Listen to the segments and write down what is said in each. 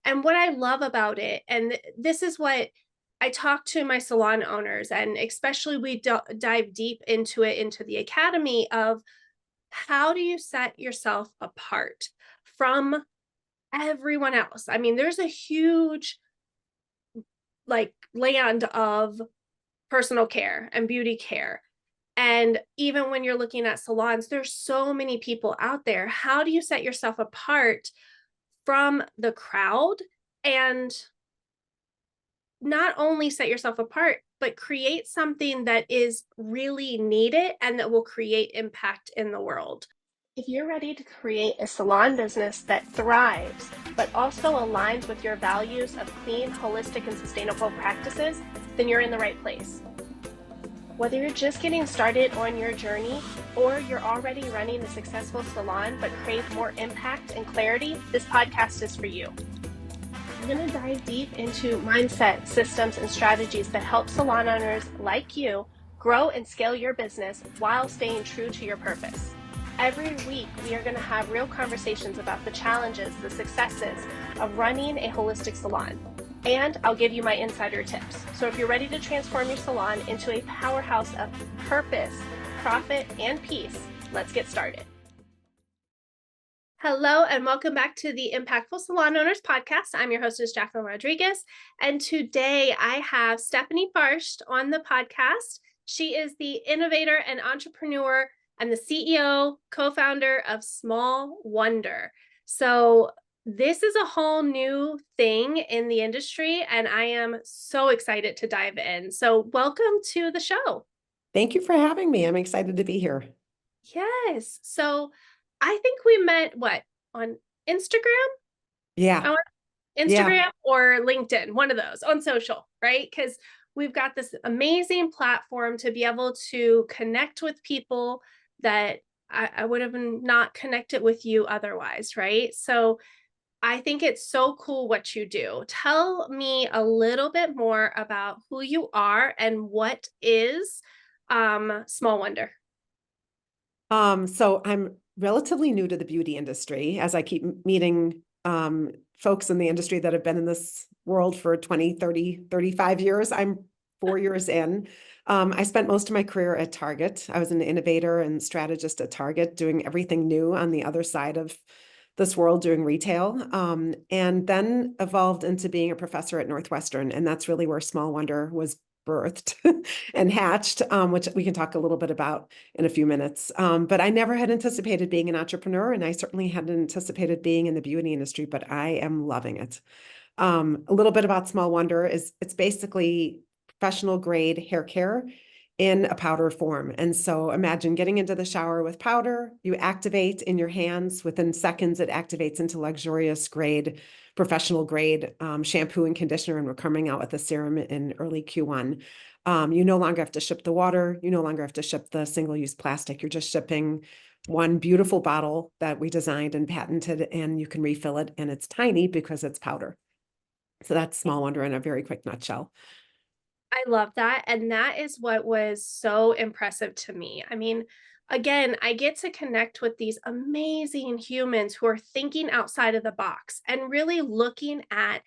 And what I love about it, and this is what I talk to my salon owners, and especially we dive deep into it, into the academy of how do you set yourself apart from everyone else? I mean, there's a huge like land of personal care and beauty care. And even when you're looking at salons, there's so many people out there. How do you set yourself apart from the crowd and not only set yourself apart, but create something that is really needed and that will create impact in the world? If you're ready to create a salon business that thrives, but also aligns with your values of clean, holistic, and sustainable practices, then you're in the right place. Whether you're just getting started on your journey or you're already running a successful salon but crave more impact and clarity, this podcast is for you. I'm going to dive deep into mindset, systems, and strategies that help salon owners like you grow and scale your business while staying true to your purpose. Every week, we are going to have real conversations about the challenges, the successes of running a holistic salon. And I'll give you my insider tips. So if you're ready to transform your salon into a powerhouse of purpose, profit, and peace, let's get started. Hello, and welcome back to the Impactful Salon Owners Podcast. I'm your hostess, Jacquelyn Rodriguez. And today I have Stephanie Farsht on the podcast. She is the innovator and entrepreneur and the CEO, co-founder of Small Wonder. So this is a whole new thing in the industry, and I am so excited to dive in. So welcome to the show. Thank you for having me. I'm excited to be here. Yes. So I think we met on Instagram? Yeah. Instagram or LinkedIn, one of those on social, right? Because we've got this amazing platform to be able to connect with people that I would have not connected with you otherwise, right? So I think it's so cool what you do. Tell me a little bit more about who you are and what is Small Wonder. So I'm relatively new to the beauty industry as I keep meeting folks in the industry that have been in this world for 20, 30, 35 years. I'm 4 years in. I spent most of my career at Target. I was an innovator and strategist at Target, doing everything new on the other side of this world, doing retail, and then evolved into being a professor at Northwestern. And that's really where Small Wonder was birthed and hatched, which we can talk a little bit about in a few minutes. But I never had anticipated being an entrepreneur, and I certainly hadn't anticipated being in the beauty industry, but I am loving it. A little bit about Small Wonder is it's basically professional grade hair care in a powder form. And so imagine getting into the shower with powder, you activate in your hands, within seconds, it activates into luxurious grade, professional grade shampoo and conditioner. And we're coming out with a serum in early Q1. You no longer have to ship the water. You no longer have to ship the single-use plastic. You're just shipping one beautiful bottle that we designed and patented, and you can refill it. And it's tiny because it's powder. So that's Small Wonder in a very quick nutshell. I love that. And that is what was so impressive to me. I mean, again, I get to connect with these amazing humans who are thinking outside of the box and really looking at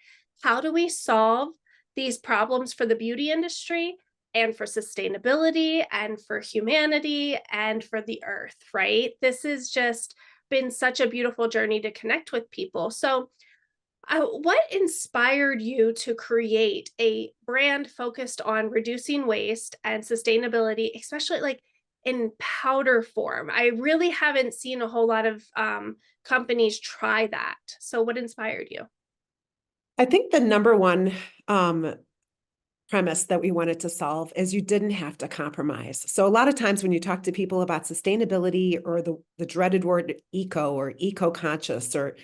how do we solve these problems for the beauty industry and for sustainability and for humanity and for the earth, right? This has just been such a beautiful journey to connect with people. So what inspired you to create a brand focused on reducing waste and sustainability, especially like in powder form? I really haven't seen a whole lot of companies try that. So what inspired you? I think the number one premise that we wanted to solve is you didn't have to compromise. So a lot of times when you talk to people about sustainability or the dreaded word eco or eco-conscious or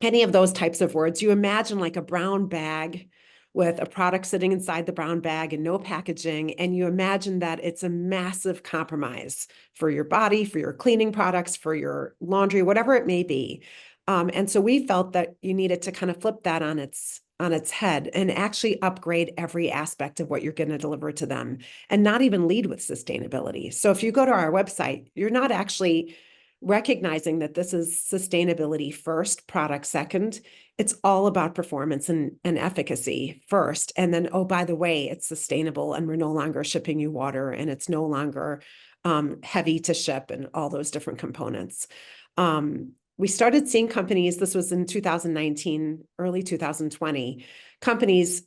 any of those types of words, you imagine like a brown bag with a product sitting inside the brown bag and no packaging. And you imagine that it's a massive compromise for your body, for your cleaning products, for your laundry, whatever it may be. And so we felt that you needed to kind of flip that on its head and actually upgrade every aspect of what you're going to deliver to them and not even lead with sustainability. So if you go to our website, you're not actually recognizing that this is sustainability first, product second. It's all about performance and efficacy first. And then, oh, by the way, it's sustainable and we're no longer shipping you water and it's no longer heavy to ship and all those different components. We started seeing companies, this was in 2019, early 2020, companies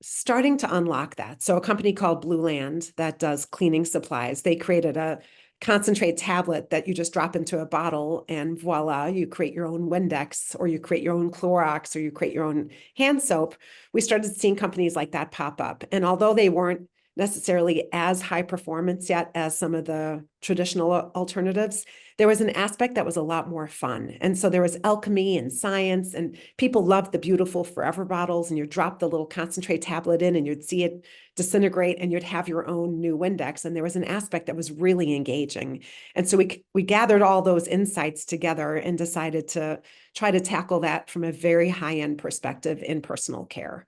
starting to unlock that. So a company called Blueland that does cleaning supplies, they created a concentrate tablet that you just drop into a bottle and voila, you create your own Windex or you create your own Clorox or you create your own hand soap. We started seeing companies like that pop up. And although they weren't necessarily as high performance yet as some of the traditional alternatives, there was an aspect that was a lot more fun. And so there was alchemy and science, and people loved the beautiful forever bottles, and you drop the little concentrate tablet in and you'd see it disintegrate and you'd have your own new Windex. And there was an aspect that was really engaging. And so we gathered all those insights together and decided to try to tackle that from a very high-end perspective in personal care.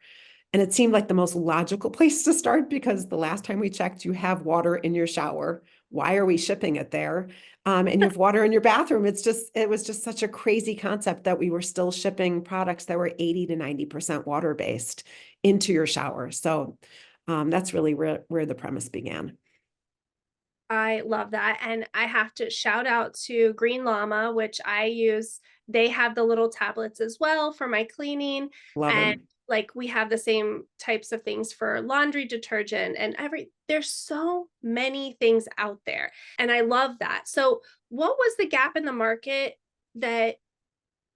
And it seemed like the most logical place to start because the last time we checked, you have water in your shower. Why are we shipping it there? And you have water in your bathroom. It was just such a crazy concept that we were still shipping products that were 80 to 90% water-based into your shower. So that's really where the premise began. I love that. And I have to shout out to Green Llama, which I use. They have the little tablets as well for my cleaning. Love And it. like we have the same types of things for laundry detergent and there's so many things out there. And I love that. So what was the gap in the market that,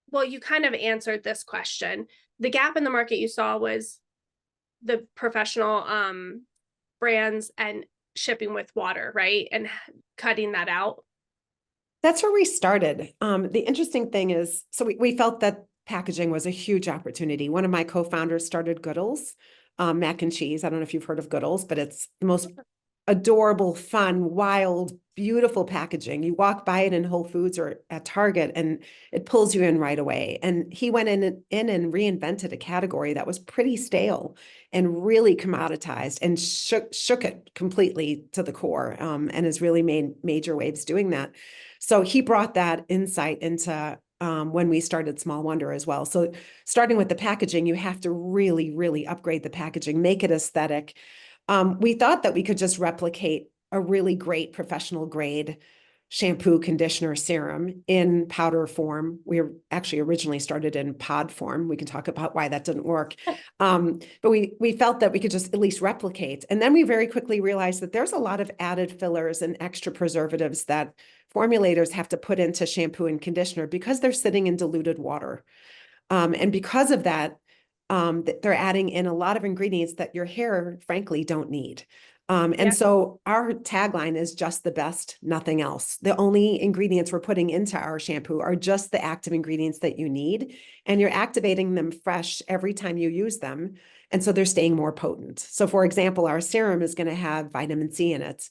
well, you kind of answered this question. The gap in the market you saw was the professional brands and shipping with water, right? And cutting that out. That's where we started. The interesting thing is, so we felt that packaging was a huge opportunity. One of my co-founders started Goodles, mac and cheese. I don't know if you've heard of Goodles, but it's the most adorable, fun, wild, beautiful packaging. You walk by it in Whole Foods or at Target and it pulls you in right away. And he went in and reinvented a category that was pretty stale and really commoditized and shook it completely to the core, and has really made major waves doing that. So he brought that insight into when we started Small Wonder as well. So starting with the packaging, you have to really, really upgrade the packaging, make it aesthetic. We thought that we could just replicate a really great professional grade shampoo, conditioner, serum in powder form. We actually originally started in pod form. We can talk about why that didn't work. But we felt that we could just at least replicate. And then we very quickly realized that there's a lot of added fillers and extra preservatives that formulators have to put into shampoo and conditioner because they're sitting in diluted water. And because of that, they're adding in a lot of ingredients that your hair, frankly, don't need. And so our tagline is just the best, nothing else. The only ingredients we're putting into our shampoo are just the active ingredients that you need, and you're activating them fresh every time you use them. And so they're staying more potent. So for example, our serum is going to have vitamin C in it.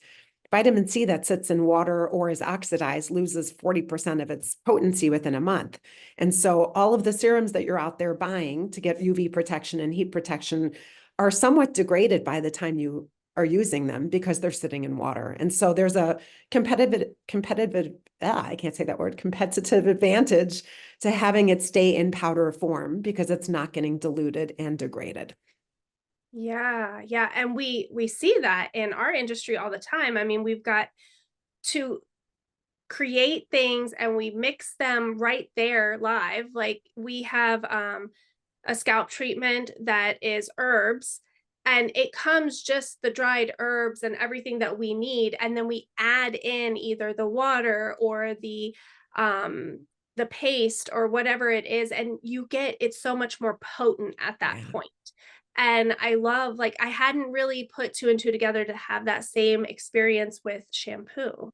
Vitamin C that sits in water or is oxidized loses 40% of its potency within a month. And so all of the serums that you're out there buying to get UV protection and heat protection are somewhat degraded by the time you are using them because they're sitting in water. And so there's a competitive advantage to having it stay in powder form because it's not getting diluted and degraded. Yeah. And we see that in our industry all the time. I mean, we've got to create things and we mix them right there live. Like we have a scalp treatment that is herbs, and it comes just the dried herbs and everything that we need, and then we add in either the water or the paste or whatever it is, and it's so much more potent at that point. And I love, like, I hadn't really put two and two together to have that same experience with shampoo.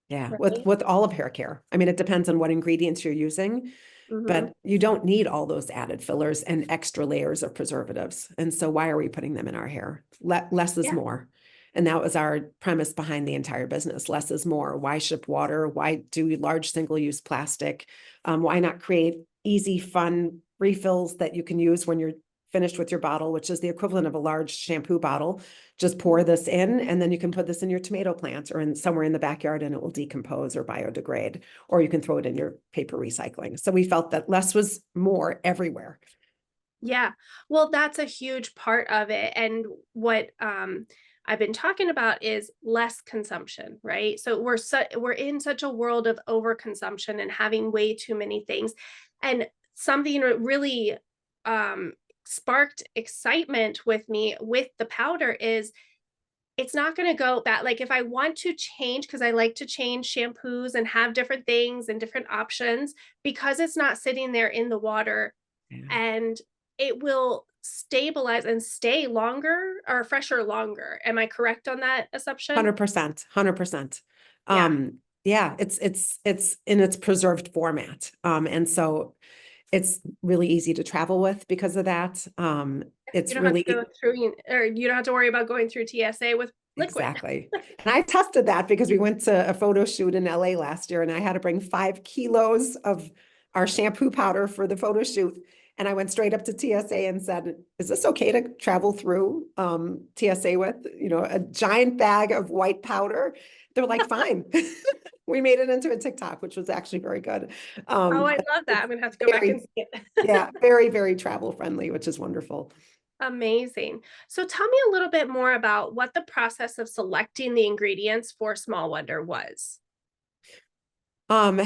Yeah, Right? with all of hair care. I mean, it depends on what ingredients you're using, but you don't need all those added fillers and extra layers of preservatives. And so why are we putting them in our hair? Less is more. And that was our premise behind the entire business. Less is more. Why ship water? Why do large single-use plastic? Why not create easy, fun refills that you can use when you're finished with your bottle, which is the equivalent of a large shampoo bottle. Just pour this in, and then you can put this in your tomato plant or in somewhere in the backyard, and it will decompose or biodegrade, or you can throw it in your paper recycling. So we felt that less was more everywhere. Yeah. Well, that's a huge part of it. And what I've been talking about is less consumption, right? So we're in such a world of overconsumption and having way too many things. And something that really sparked excitement with me with the powder is it's not going to go bad. Like if I want to change, because I like to change shampoos and have different things and different options, because it's not sitting there in the water, Yeah. and it will stabilize and stay longer or fresher longer. Am I correct on that assumption? 100%, 100%. Yeah. Yeah, it's in its preserved format. And so it's really easy to travel with because of that. You It's don't have to really go through, or you don't have to worry about going through TSA with liquid. exactly. And I tested that because we went to a photo shoot in LA last year, and I had to bring 5 kilos of our shampoo powder for the photo shoot. And I went straight up to TSA and said, is this okay to travel through TSA with, a giant bag of white powder? They're like, fine. We made it into a TikTok, which was actually very good. Oh, I love that. I'm going to have to go back and see it. Yeah, very, very travel friendly, which is wonderful. Amazing. So tell me a little bit more about what the process of selecting the ingredients for Small Wonder was. Um,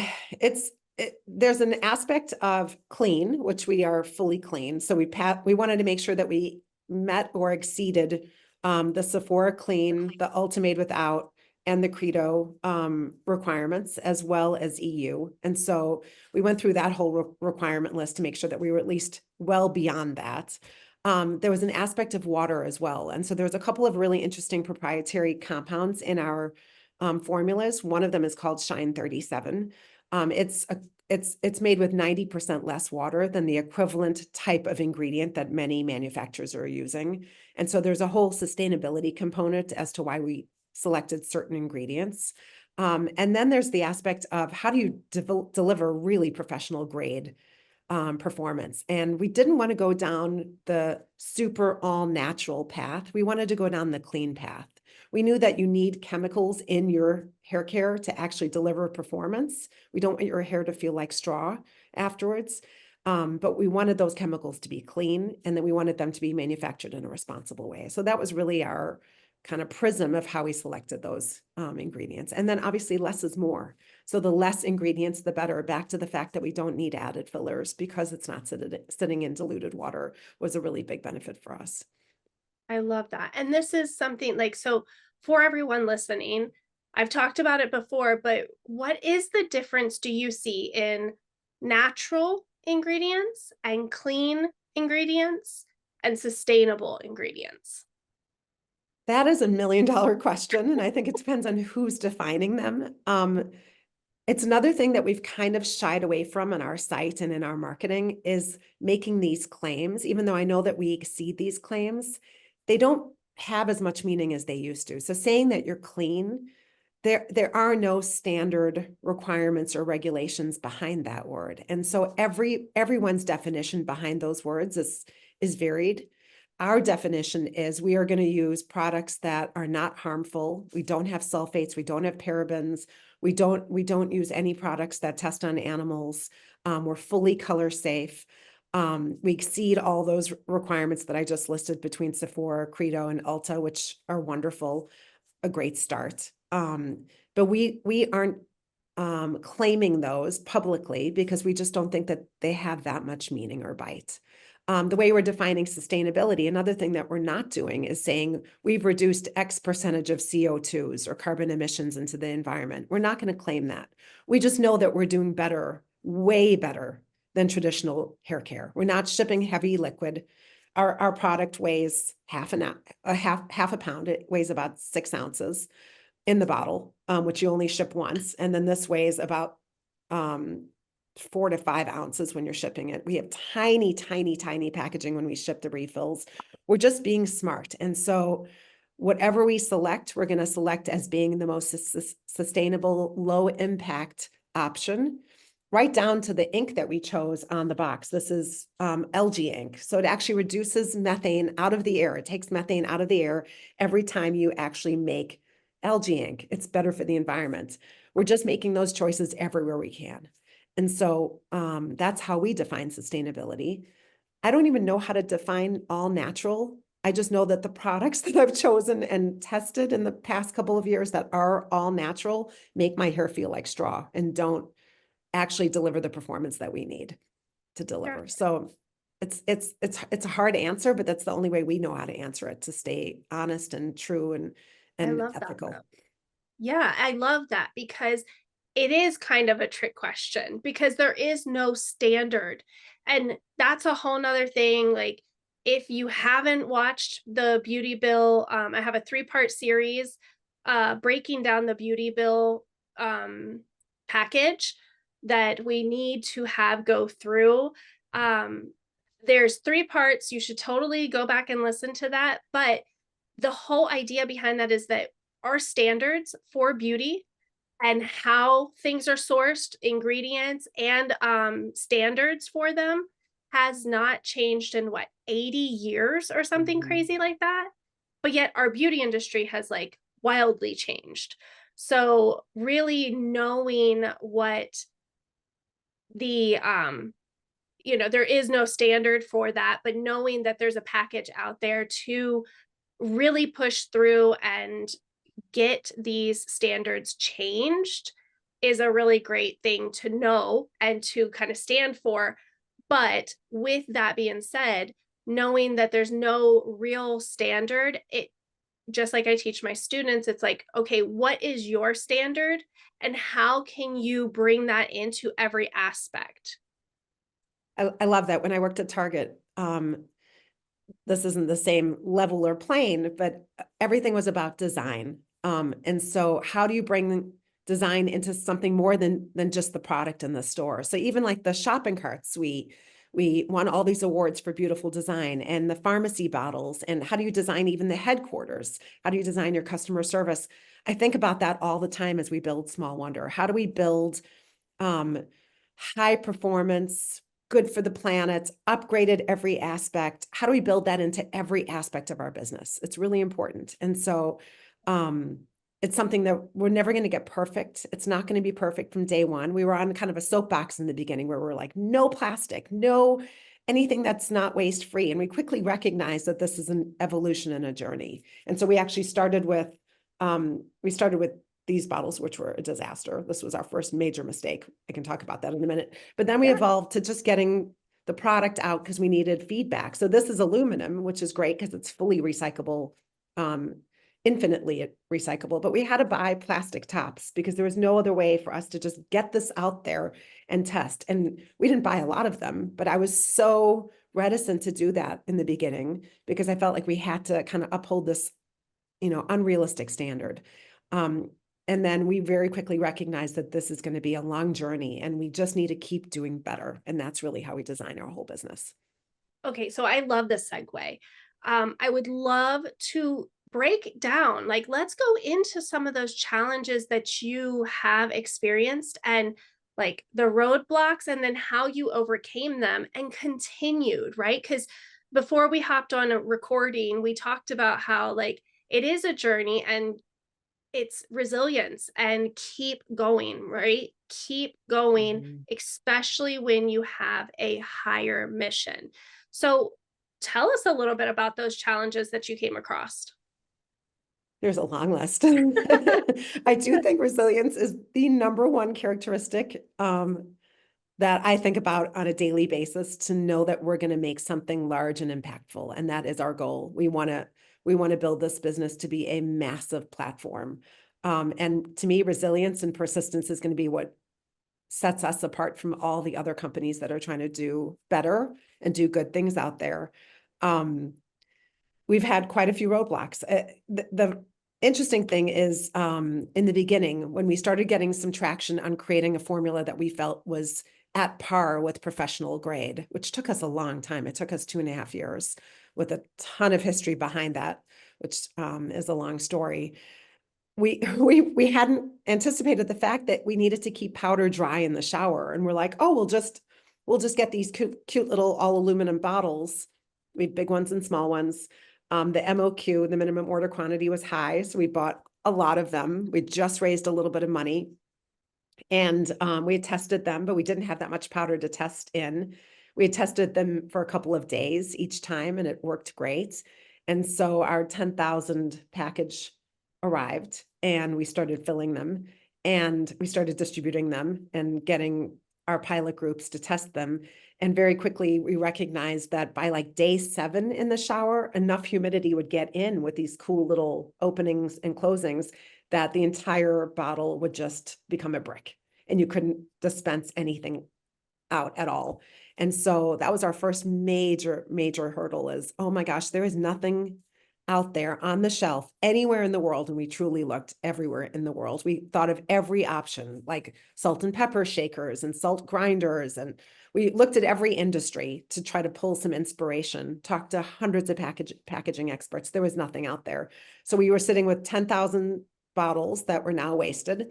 there's an aspect of clean, which we are fully clean. So we wanted to make sure that we met or exceeded the Sephora Clean, the Ultimate Without, and the Credo requirements, as well as EU. And so we went through that whole requirement list to make sure that we were at least well beyond that. There was an aspect of water as well. And so there's a couple of really interesting proprietary compounds in our formulas. One of them is called Shine 37. It's made with 90% less water than the equivalent type of ingredient that many manufacturers are using. And so there's a whole sustainability component as to why we selected certain ingredients. And then there's the aspect of how do you deliver really professional grade performance. And we didn't want to go down the super all natural path. We wanted to go down the clean path. We knew that you need chemicals in your hair care to actually deliver performance. We don't want your hair to feel like straw afterwards. But we wanted those chemicals to be clean, and then we wanted them to be manufactured in a responsible way. So that was really our kind of prism of how we selected those ingredients. And then obviously less is more. So the less ingredients, the better. Back to the fact that we don't need added fillers because it's not sitting in diluted water was a really big benefit for us. I love that. And this is something like, so for everyone listening, I've talked about it before, but what is the difference do you see in natural ingredients and clean ingredients and sustainable ingredients? That is $1 million question, and I think it depends on who's defining them. It's another thing that we've kind of shied away from on our site and in our marketing is making these claims, even though I know that we exceed these claims, they don't have as much meaning as they used to. So saying that you're clean, there are no standard requirements or regulations behind that word. And so everyone's definition behind those words is varied. Our definition is we are going to use products that are not harmful. We don't have sulfates. We don't have parabens. We don't use any products that test on animals. We're fully color safe. We exceed all those requirements that I just listed between Sephora, Credo, and Ulta, which are wonderful, a great start. But we aren't claiming those publicly because we just don't think that they have that much meaning or bite. The way we're defining sustainability, another thing that we're not doing is saying we've reduced X percentage of CO2s or carbon emissions into the environment. We're not going to claim that. We just know that we're doing better, way better than traditional hair care. We're not shipping heavy liquid. Our product weighs half a pound. It weighs about 6 ounces in the bottle, which you only ship once. And then this weighs about 4 to 5 ounces when you're shipping it. We have tiny, tiny, tiny packaging when we ship the refills. We're just being smart. And so whatever we select, we're going to select as being the most sustainable, low impact option right down to the ink that we chose on the box. This is algae ink. So it actually reduces methane out of the air. It takes methane out of the air every time you actually make algae ink. It's better for the environment. We're just making those choices everywhere we can. And so that's how we define sustainability. I don't even know how to define all natural. I just know that the products that I've chosen and tested in the past couple of years that are all natural make my hair feel like straw and don't actually deliver the performance that we need to deliver. So it's a hard answer, but that's the only way we know how to answer it, to stay honest and true and I love that ethical. though. Yeah, I love that because it is kind of a trick question because there is no standard. And that's a whole nother thing. Like, if you haven't watched the Beauty Bill, I have a 3-part series breaking down the Beauty Bill package that we need to have go through. Um, there's 3 parts. You should totally go back and listen to that. But the whole idea behind that is that our standards for beauty and how things are sourced, ingredients, and standards for them has not changed in what, 80 years or something crazy like that. But yet our beauty industry has like wildly changed. So really knowing what the there is no standard for that, but knowing that there's a package out there to really push through and get these standards changed is a really great thing to know and to kind of stand for. But with that being said, knowing that there's no real standard, it just like I teach my students, it's like, okay, what is your standard and how can you bring that into every aspect? I love that. When I worked at Target, this isn't the same level or plane, but everything was about design. And so how do you bring design into something more than just the product in the store? So even like the shopping carts, we won all these awards for beautiful design, and the pharmacy bottles, and how do you design even the headquarters? How do you design your customer service? I think about that all the time as we build Small Wonder. How do we build high performance, good for the planet, upgraded every aspect? How do we build that into every aspect of our business? It's really important. And so it's something that we're never going to get perfect. It's not going to be perfect from day one. We were on kind of a soapbox in the beginning where we're like, no plastic, no anything that's not waste free. And we quickly recognized that this is an evolution and a journey. And so we actually started with these bottles, which were a disaster. This was our first major mistake. I can talk about that in a minute. But then we evolved to just getting the product out because we needed feedback. So this is aluminum, which is great because it's fully recyclable, infinitely recyclable. But we had to buy plastic tops because there was no other way for us to just get this out there and test. And we didn't buy a lot of them, but I was so reticent to do that in the beginning because I felt like we had to kind of uphold this, unrealistic standard. And then we very quickly recognized that this is going to be a long journey and we just need to keep doing better. And that's really how we design our whole business. Okay, so I love this segue. I would love to break down, like, let's go into some of those challenges that you have experienced and like the roadblocks and then how you overcame them and continued, right? Because before we hopped on a recording, we talked about how like it is a journey and it's resilience and keep going, right? Keep going, especially when you have a higher mission. So tell us a little bit about those challenges that you came across. There's a long list. I do think resilience is the number one characteristic that I think about on a daily basis, to know that we're going to make something large and impactful. And that is our goal. We want to build this business to be a massive platform. And to me, resilience and persistence is going to be what sets us apart from all the other companies that are trying to do better and do good things out there. We've had quite a few roadblocks. The interesting thing is, in the beginning, when we started getting some traction on creating a formula that we felt was at par with professional grade, which took us a long time. It took us 2.5 years with a ton of history behind that, which is a long story. we hadn't anticipated the fact that we needed to keep powder dry in the shower. And we're like, oh, we'll just get these cute little all aluminum bottles. We have big ones and small ones. The MOQ, the minimum order quantity, was high, so we bought a lot of them. We just raised a little bit of money, and we had tested them, but we didn't have that much powder to test in. We had tested them for a couple of days each time, and it worked great. And so our 10,000 package arrived, and we started filling them, and we started distributing them and getting our pilot groups to test them. And very quickly, we recognized that by like day 7 in the shower, enough humidity would get in with these cool little openings and closings that the entire bottle would just become a brick, and you couldn't dispense anything out at all. And so that was our first major hurdle is, oh my gosh, there is nothing out there on the shelf anywhere in the world. And we truly looked everywhere in the world. We thought of every option, like salt and pepper shakers and salt grinders. And we looked at every industry to try to pull some inspiration, talked to hundreds of packaging experts. There was nothing out there. So we were sitting with 10,000 bottles that were now wasted.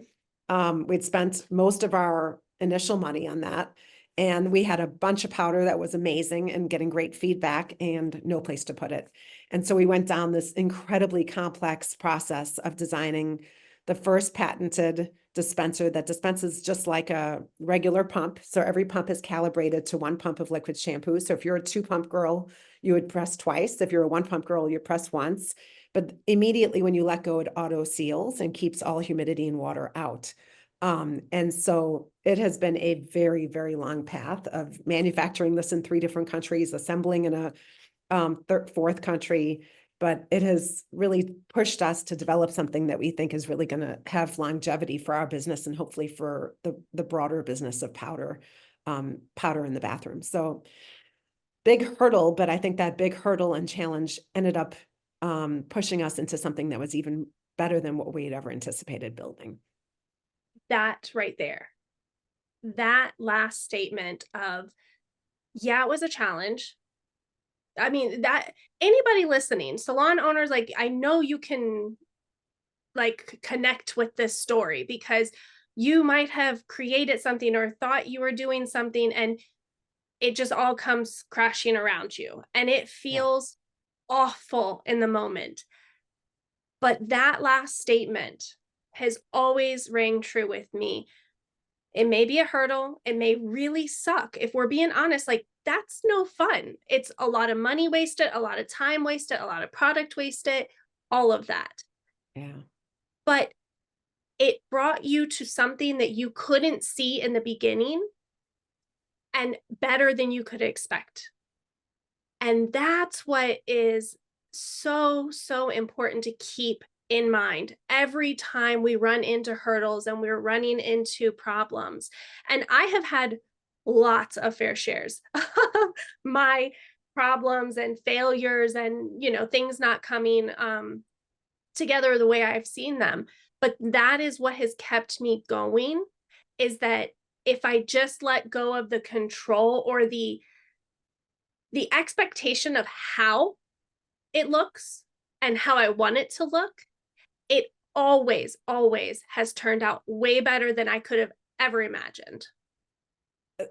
We'd spent most of our initial money on that. And we had a bunch of powder that was amazing and getting great feedback and no place to put it. And so we went down this incredibly complex process of designing the first patented dispenser that dispenses just like a regular pump. So every pump is calibrated to 1 pump of liquid shampoo. So if you're a 2-pump girl, you would press twice. If you're a 1-pump girl, you press once. But immediately when you let go, it auto seals and keeps all humidity and water out. And so it has been a very, very long path of manufacturing this in 3 different countries, assembling in a 4th country, but it has really pushed us to develop something that we think is really going to have longevity for our business and hopefully for the broader business of powder in the bathroom. So big hurdle, but I think that big hurdle and challenge ended up pushing us into something that was even better than what we had ever anticipated building. That right there, that last statement of, yeah, it was a challenge. I mean, that anybody listening, salon owners, like, I know you can like connect with this story because you might have created something or thought you were doing something and it just all comes crashing around you and it feels awful in the moment. But that last statement has always rang true with me. It may be a hurdle. It may really suck. If we're being honest, like that's no fun. It's a lot of money wasted, a lot of time wasted, a lot of product wasted, all of that. Yeah. But it brought you to something that you couldn't see in the beginning and better than you could expect. And that's what is so, so important to keep in mind every time we run into hurdles and we're running into problems. And I have had lots of fair shares of my problems and failures and, things not coming together the way I've seen them. But that is what has kept me going, is that if I just let go of the control or the expectation of how it looks and how I want it to look, it always, always has turned out way better than I could have ever imagined.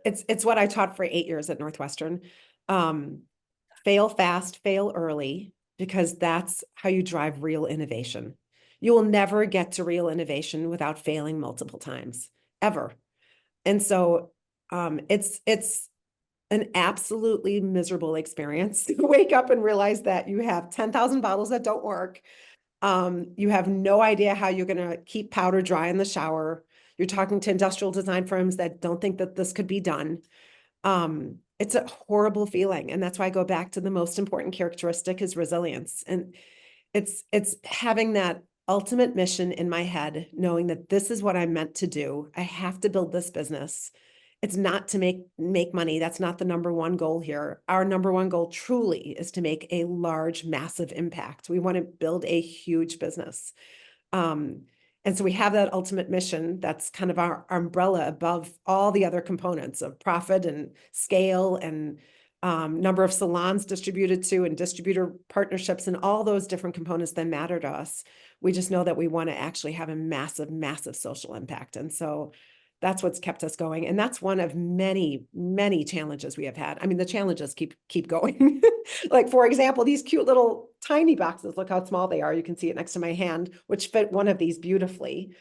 It's what I taught for 8 years at Northwestern. Fail fast, fail early, because that's how you drive real innovation. You will never get to real innovation without failing multiple times, ever. And so it's an absolutely miserable experience to wake up and realize that you have 10,000 bottles that don't work. You have no idea how you're going to keep powder dry in the shower. You're talking to industrial design firms that don't think that this could be done. It's a horrible feeling. And that's why I go back to the most important characteristic is resilience. And it's having that ultimate mission in my head, knowing that this is what I'm meant to do. I have to build this business. It's not to make money. That's not the number one goal here. Our number one goal truly is to make a large, massive impact. We want to build a huge business. And so we have that ultimate mission that's kind of our umbrella above all the other components of profit and scale and number of salons distributed to, and distributor partnerships, and all those different components that matter to us. We just know that we want to actually have a massive, massive social impact. And so that's what's kept us going. And that's one of many, many challenges we have had. I mean, the challenges keep going. Like, for example, these cute little tiny boxes, look how small they are. You can see it next to my hand, which fit one of these beautifully.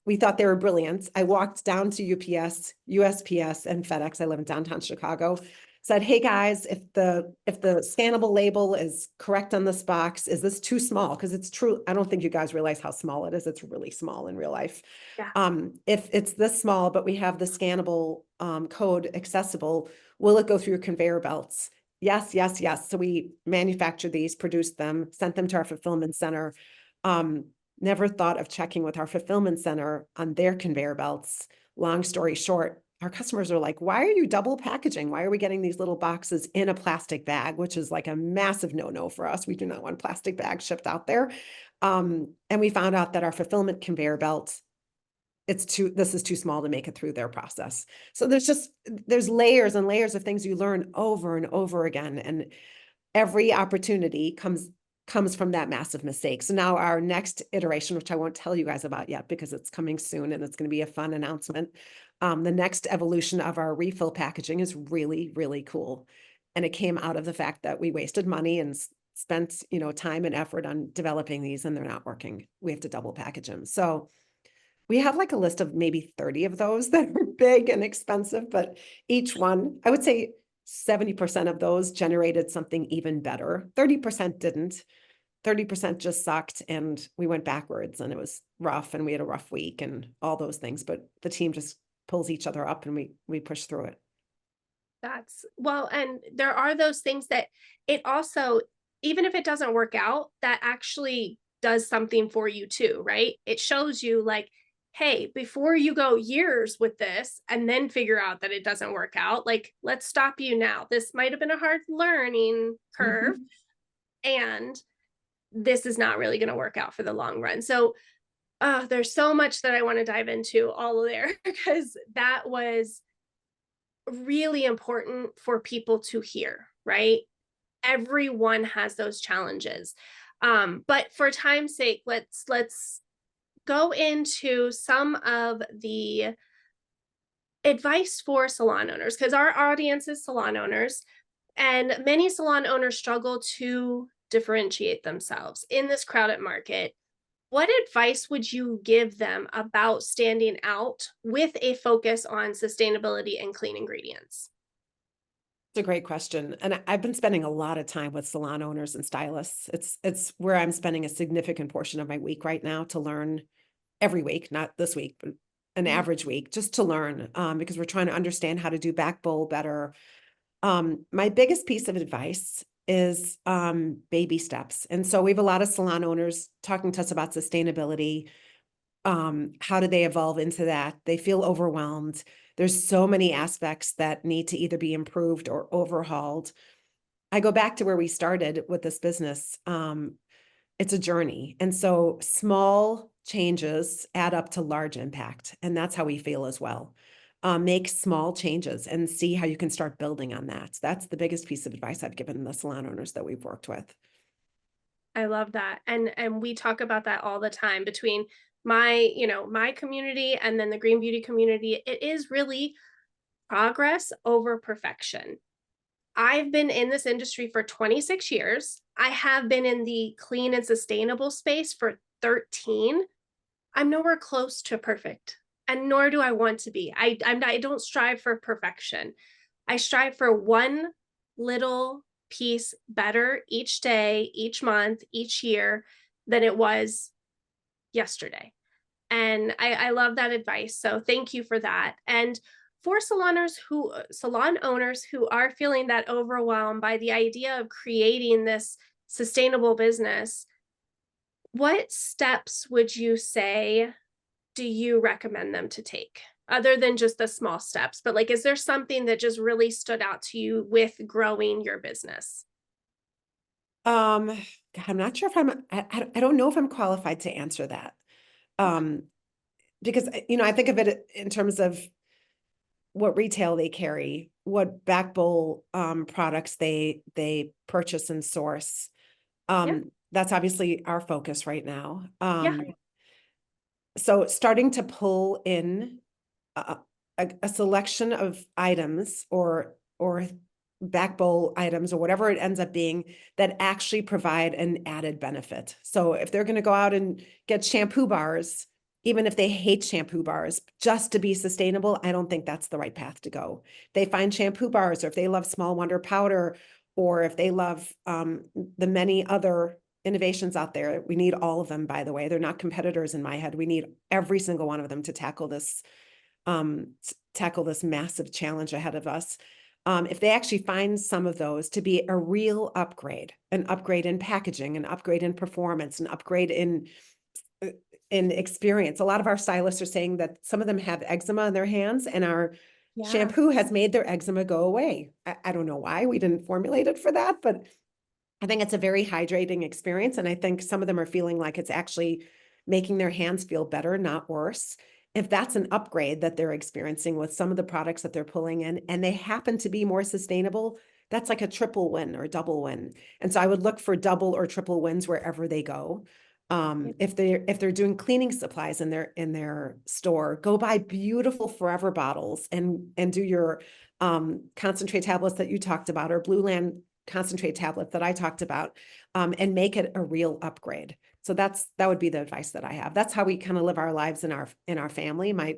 We thought they were brilliant. I walked down to UPS, USPS, and FedEx. I live in downtown Chicago. Said, hey guys, if the scannable label is correct on this box, is this too small? Because it's true. I don't think you guys realize how small it is. It's really small in real life. Yeah. If it's this small, but we have the scannable code accessible, will it go through your conveyor belts? Yes, yes, yes. So we manufactured these, produced them, sent them to our fulfillment center. Never thought of checking with our fulfillment center on their conveyor belts. Long story short, our customers are like, why are you double packaging? Why are we getting these little boxes in a plastic bag, which is like a massive no-no for us. We do not want plastic bags shipped out there. And we found out that our fulfillment conveyor belt, this is too small to make it through their process. So there's layers and layers of things you learn over and over again. And every opportunity comes from that massive mistake. So now our next iteration, which I won't tell you guys about yet because it's coming soon and it's going to be a fun announcement. The next evolution of our refill packaging is really, really cool. And it came out of the fact that we wasted money and spent, time and effort on developing these, and they're not working. We have to double package them. So we have like a list of maybe 30 of those that are big and expensive, but each one, I would say 70% of those generated something even better. 30% didn't. 30% just sucked, and we went backwards, and it was rough, and we had a rough week and all those things, but the team just pulls each other up, and we push through it. And there are those things that it also, even if it doesn't work out, that actually does something for you too, right? It shows you like, hey, before you go years with this and then figure out that it doesn't work out, like, let's stop you now. This might have been a hard learning curve, and this is not really going to work out for the long run. So there's so much that I want to dive into all of there because that was really important for people to hear, right? Everyone has those challenges. But for time's sake, let's go into some of the advice for salon owners, because our audience is salon owners, and many salon owners struggle to differentiate themselves in this crowded market. What advice would you give them about standing out with a focus on sustainability and clean ingredients? It's a great question. And I've been spending a lot of time with salon owners and stylists. It's where I'm spending a significant portion of my week right now to learn every week, not this week, but an average week, just to learn, because we're trying to understand how to do back bowl better. My biggest piece of advice is baby steps. And so we have a lot of salon owners talking to us about sustainability. How do they evolve into that? They feel overwhelmed. There's so many aspects that need to either be improved or overhauled. I go back to where we started with this business. It's a journey. And so small changes add up to large impact. And that's how we feel as well. Make small changes and see how you can start building on that. That's the biggest piece of advice I've given the salon owners that we've worked with. I love that. And we talk about that all the time between my community and then the green beauty community. It is really progress over perfection. I've been in this industry for 26 years. I have been in the clean and sustainable space for 13. I'm nowhere close to perfect, and nor do I want to be. I don't strive for perfection. I strive for one little piece better each day, each month, each year than it was yesterday. And I love that advice. So thank you for that. And for salon owners who are feeling that overwhelmed by the idea of creating this sustainable business, what steps would you say do you recommend them to take, other than just the small steps? But like, is there something that just really stood out to you with growing your business? God, I'm not sure if I don't know if I'm qualified to answer that. Because, I think of it in terms of what retail they carry. back bowl products they purchase and source. Yeah. That's obviously our focus right now. Yeah. So starting to pull in a, a selection of items or back bowl items or whatever it ends up being that actually provide an added benefit. So if they're going to go out and get shampoo bars, even if they hate shampoo bars, just to be sustainable, I don't think that's the right path to go. They find shampoo bars, or if they love Small Wonder powder, or if they love the many other innovations out there. We need all of them, by the way. They're not competitors in my head. We need every single one of them to tackle this massive challenge ahead of us. If they actually find some of those to be a real upgrade, an upgrade in packaging, an upgrade in performance, an upgrade in experience. A lot of our stylists are saying that some of them have eczema on their hands, and our shampoo has made their eczema go away. I don't know why we didn't formulate it for that, but I think it's a very hydrating experience. And I think some of them are feeling like it's actually making their hands feel better, not worse. If that's an upgrade that they're experiencing with some of the products that they're pulling in, and they happen to be more sustainable, that's like a triple win or double win. And so I would look for double or triple wins wherever they go. If they're doing cleaning supplies in their store, go buy beautiful Forever bottles and do your concentrate tablets that you talked about, or Blueland concentrate tablet that I talked about, and make it a real upgrade. So that would be the advice that I have. That's how we kind of live our lives in our family. My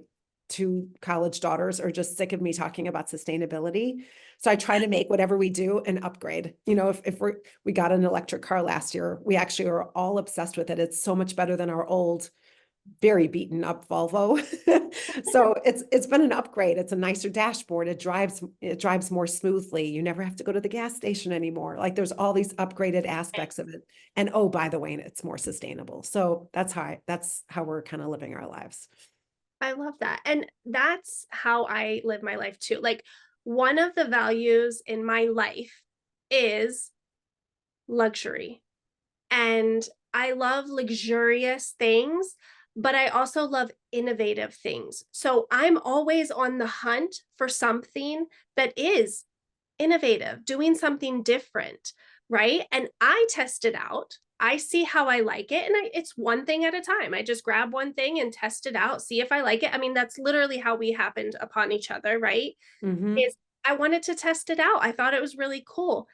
2 college daughters are just sick of me talking about sustainability. So I try to make whatever we do an upgrade. You know, if we got an electric car last year, we actually are all obsessed with it. It's so much better than our old, very beaten up Volvo. So it's been an upgrade. It's a nicer dashboard. It drives more smoothly. You never have to go to the gas station anymore. Like, there's all these upgraded aspects of it. And oh, by the way, it's more sustainable. So that's how we're kind of living our lives. I love that. And that's how I live my life too. Like, one of the values in my life is luxury. And I love luxurious things, but I also love innovative things. So I'm always on the hunt for something that is innovative, doing something different, right? And I test it out. I see how I like it. And it's one thing at a time. I just grab one thing and test it out, see if I like it. I mean, that's literally how we happened upon each other, right? Mm-hmm. Is I wanted to test it out. I thought it was really cool.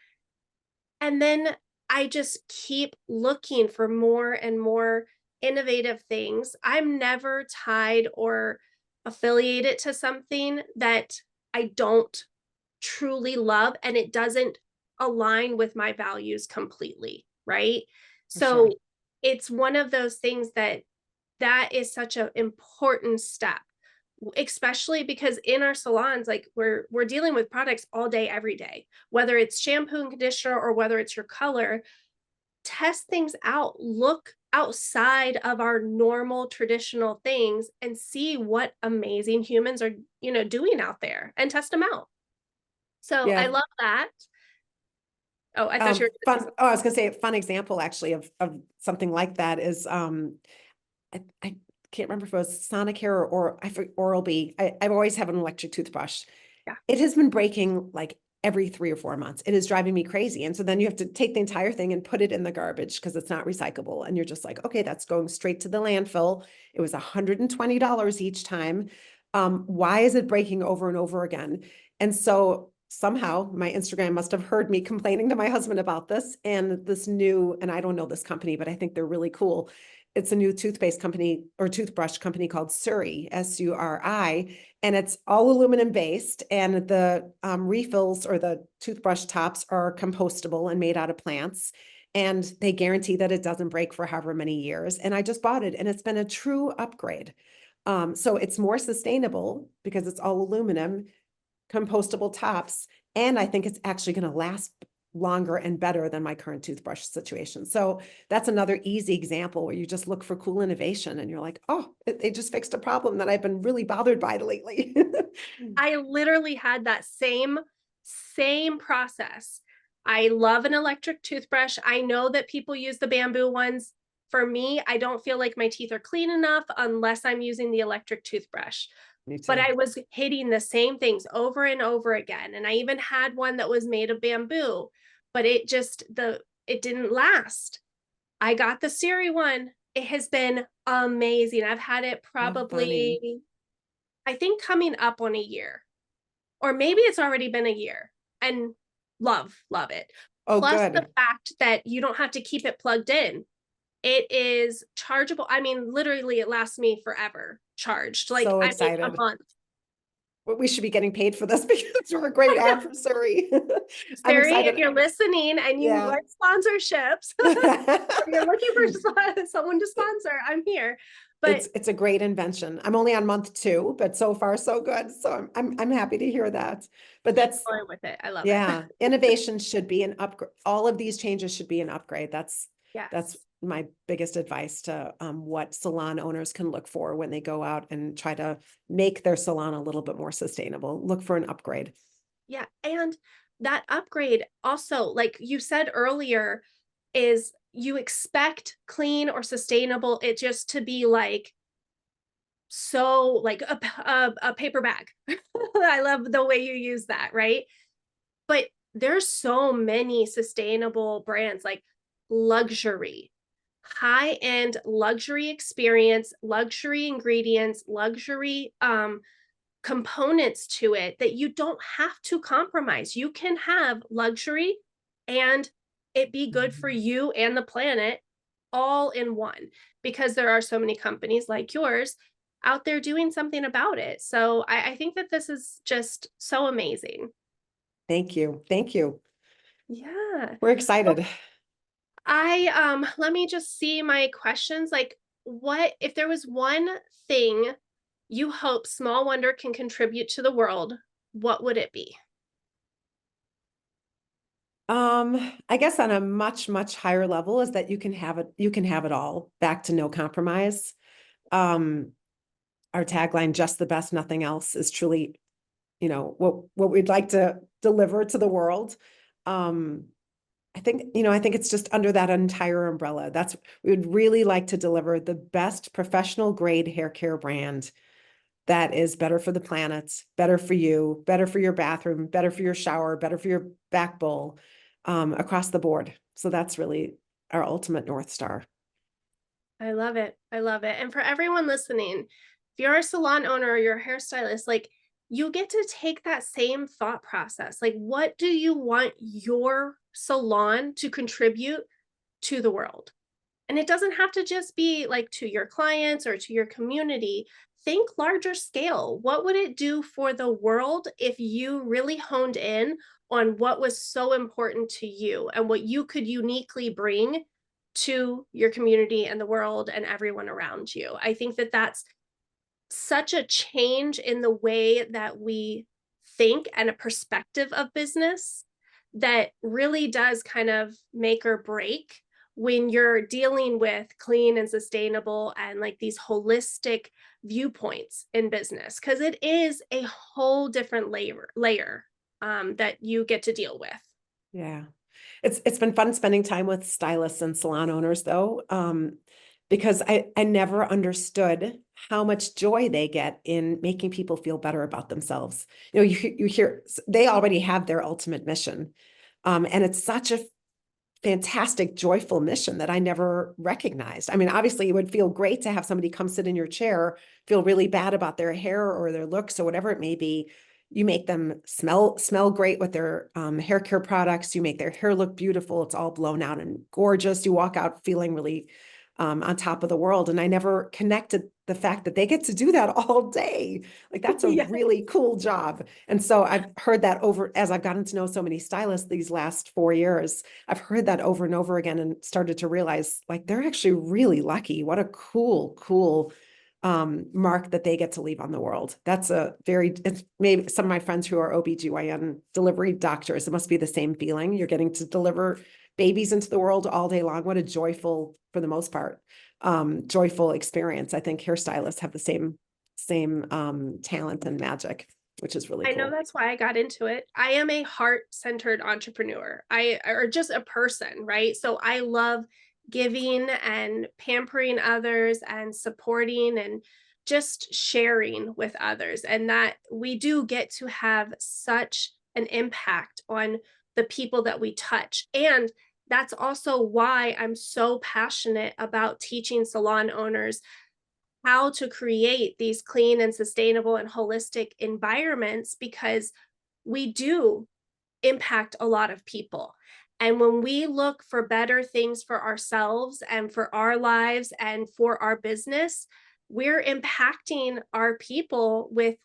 And then I just keep looking for more and more innovative things. I'm never tied or affiliated to something that I don't truly love and it doesn't align with my values completely, right? For sure. So it's one of those things that is such an important step, especially because in our salons, like we're dealing with products all day every day, whether it's shampoo and conditioner or whether it's your color. Test things out, look outside of our normal traditional things and see what amazing humans are, doing out there, and test them out. So I Yeah. love that. Oh, I thought you were gonna say Fun. Oh, I was going to say a fun example actually of something like that is, I can't remember if it was Sonicare or Oral-B. I've always had an electric toothbrush. yeah. It has been breaking like every 3 or 4 months. It is driving me crazy. And so then you have to take the entire thing and put it in the garbage because it's not recyclable. And you're just like, okay, that's going straight to the landfill. It was $120 each time. Why is it breaking over and over again? And so somehow my Instagram must have heard me complaining to my husband about this, and this new, and I don't know this company, but I think they're really cool. It's a new toothpaste company or toothbrush company called Suri, Suri, and it's all aluminum based. And the refills or the toothbrush tops are compostable and made out of plants. And they guarantee that it doesn't break for however many years. And I just bought it, and it's been a true upgrade. So it's more sustainable because it's all aluminum, compostable tops, and I think it's actually going to last longer and better than my current toothbrush situation. So that's another easy example where you just look for cool innovation and you're like, oh, they just fixed a problem that I've been really bothered by lately. I literally had that same process. I love an electric toothbrush. I know that people use the bamboo ones. For me, I don't feel like my teeth are clean enough unless I'm using the electric toothbrush. Me but too. I was hitting the same things over and over again. And I even had one that was made of bamboo, but it didn't last. I got the Siri one. It has been amazing. I've had it How funny. probably, I think, coming up on a year, or maybe it's already been a year, and love it. Oh, Plus the good. fact that you don't have to keep it plugged in. It is chargeable. I mean, literally, it lasts me forever charged. Like, So I mean, a excited. month. We should be getting paid for this because we're a great adversary. I'm Siri, if excited. you're listening and you Yeah. want sponsorships, or you're looking for someone to sponsor, I'm here. But It's a great invention. I'm only on month 2, but so far so good. So I'm happy to hear that. But keep that's, going with it. I love it. yeah, innovation should be an upgrade. All of these changes should be an upgrade. That's Yes. my biggest advice to what salon owners can look for when they go out and try to make their salon a little bit more sustainable. Look for an upgrade. Yeah. And that upgrade also, like you said earlier, is you expect clean or sustainable it just to be like so like a paper bag. I love the way you use that, right? But there's so many sustainable brands like luxury, high-end luxury experience, luxury ingredients, luxury components to it that you don't have to compromise. You can have luxury and it be good for Mhm. you and the planet all in one, because there are so many companies like yours out there doing something about it. So I think that this is just so amazing. Thank you. Thank you. Yeah. We're excited. Let me just see my questions. Like, what if there was one thing you hope Small Wonder can contribute to the world, what would it be? I guess on a much, much higher level is that you can have it all, back to no compromise. Um, our tagline, just the best, nothing else, is truly, what we'd like to deliver to the world. Um, I think it's just under that entire umbrella. We would really like to deliver the best professional grade hair care brand that is better for the planet, better for you, better for your bathroom, better for your shower, better for your back bowl, across the board. So that's really our ultimate North Star. I love it. I love it. And for everyone listening, if you're a salon owner or you're a hairstylist, like, you get to take that same thought process. Like, what do you want your salon to contribute to the world? And it doesn't have to just be like to your clients or to your community. Think larger scale. What would it do for the world if you really honed in on what was so important to you and what you could uniquely bring to your community and the world and everyone around you? I think that that's such a change in the way that we think and a perspective of business that really does kind of make or break when you're dealing with clean and sustainable and like these holistic viewpoints in business, because it is a whole different layer that you get to deal with. Yeah. It's been fun spending time with stylists and salon owners though, because I never understood how much joy they get in making people feel better about themselves. You hear they already have their ultimate mission. And it's such a fantastic, joyful mission that I never recognized. I mean, obviously, it would feel great to have somebody come sit in your chair, feel really bad about their hair or their looks or whatever it may be. You make them smell great with their hair care products. You make their hair look beautiful. It's all blown out and gorgeous. You walk out feeling really on top of the world. And I never connected the fact that they get to do that all day. Like that's a Yeah. really cool job. And so I've heard that over as I've gotten to know so many stylists these last 4 years. I've heard that over and over again and started to realize like they're actually really lucky. What a cool mark that they get to leave on the world. It's maybe some of my friends who are OBGYN delivery doctors, it must be the same feeling. You're getting to deliver babies into the world all day long. What a joyful, for the most part, joyful experience. I think hairstylists have the same talent and magic, which is really I know cool. that's why I got into it. I am a heart-centered entrepreneur. Or just a person, right? So I love giving and pampering others and supporting and just sharing with others, and that we do get to have such an impact on the people that we touch. And that's also why I'm so passionate about teaching salon owners how to create these clean and sustainable and holistic environments, because we do impact a lot of people. And when we look for better things for ourselves and for our lives and for our business, we're impacting our people with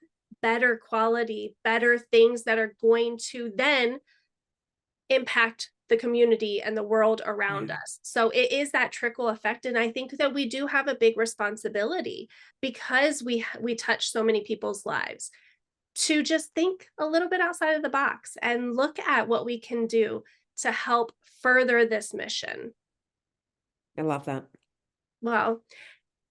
better quality, better things that are going to then impact the community and the world around us. So it is that trickle effect. And I think that we do have a big responsibility, because we touch so many people's lives, to just think a little bit outside of the box and look at what we can do to help further this mission. I love that. Well,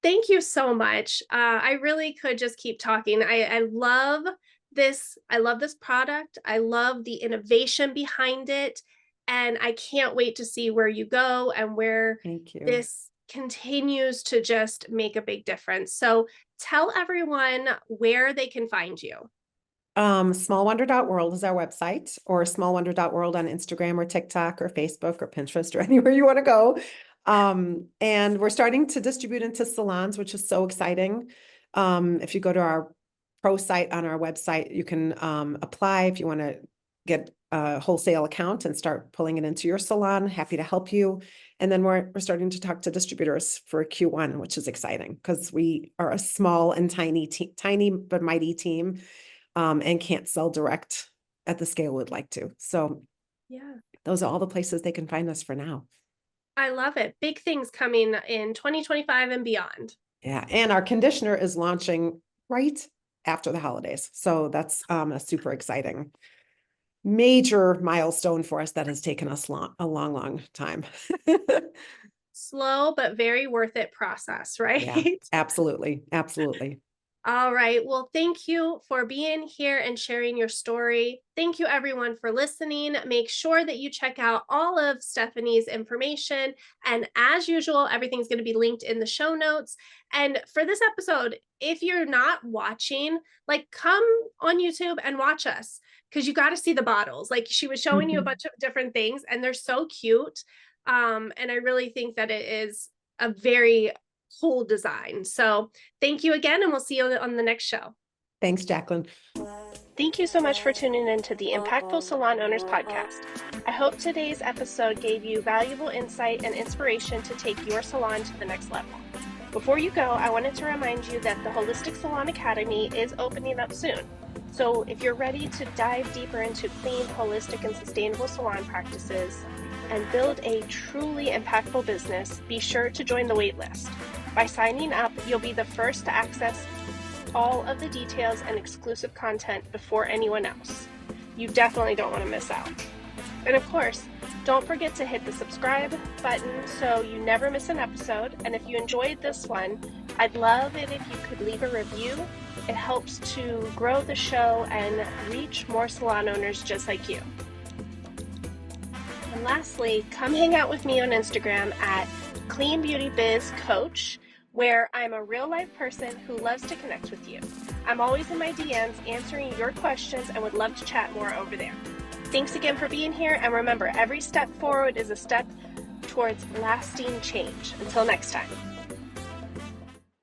thank you so much. I really could just keep talking. I love this. I love this product. I love the innovation behind it. And I can't wait to see where you go and where Thank you. this continues to just make a big difference. So tell everyone where they can find you. Smallwonder.world is our website, or smallwonder.world on Instagram or TikTok or Facebook or Pinterest or anywhere you want to go. And we're starting to distribute into salons, which is so exciting. If you go to our pro site on our website, you can apply if you want to get a wholesale account and start pulling it into your salon. Happy to help you. And then we're starting to talk to distributors for Q1, which is exciting because we are a small and tiny but mighty team, and can't sell direct at the scale we'd like to. So Yeah, those are all the places they can find us for now. I love it. Big things coming in 2025 and beyond. Yeah. And our conditioner is launching right after the holidays. So that's a super exciting major milestone for us that has taken us a long time. Slow, but very worth it process, right? Yeah, absolutely. Absolutely. All right. Well, thank you for being here and sharing your story. Thank you, everyone, for listening. Make sure that you check out all of Stephanie's information. And as usual, everything's going to be linked in the show notes. And for this episode, if you're not watching, like, come on YouTube and watch us, because you got to see the bottles. Like, she was showing you a bunch of different things, and they're so cute. And I really think that it is a very cool design. So thank you again, and we'll see you on the next show. Thanks, Jacquelyn. Thank you so much for tuning in to the Impactful Salon Owners Podcast. I hope today's episode gave you valuable insight and inspiration to take your salon to the next level. Before you go, I wanted to remind you that the Holistic Salon Academy is opening up soon. So if you're ready to dive deeper into clean, holistic, and sustainable salon practices and build a truly impactful business, be sure to join the waitlist. By signing up, you'll be the first to access all of the details and exclusive content before anyone else. You definitely don't want to miss out. And of course, don't forget to hit the subscribe button so you never miss an episode. And if you enjoyed this one, I'd love it if you could leave a review. It helps to grow the show and reach more salon owners just like you. And lastly, come hang out with me on Instagram at Clean Beauty Biz Coach, where I'm a real life person who loves to connect with you. I'm always in my DMs answering your questions and would love to chat more over there. Thanks again for being here, and remember, every step forward is a step towards lasting change. Until next time.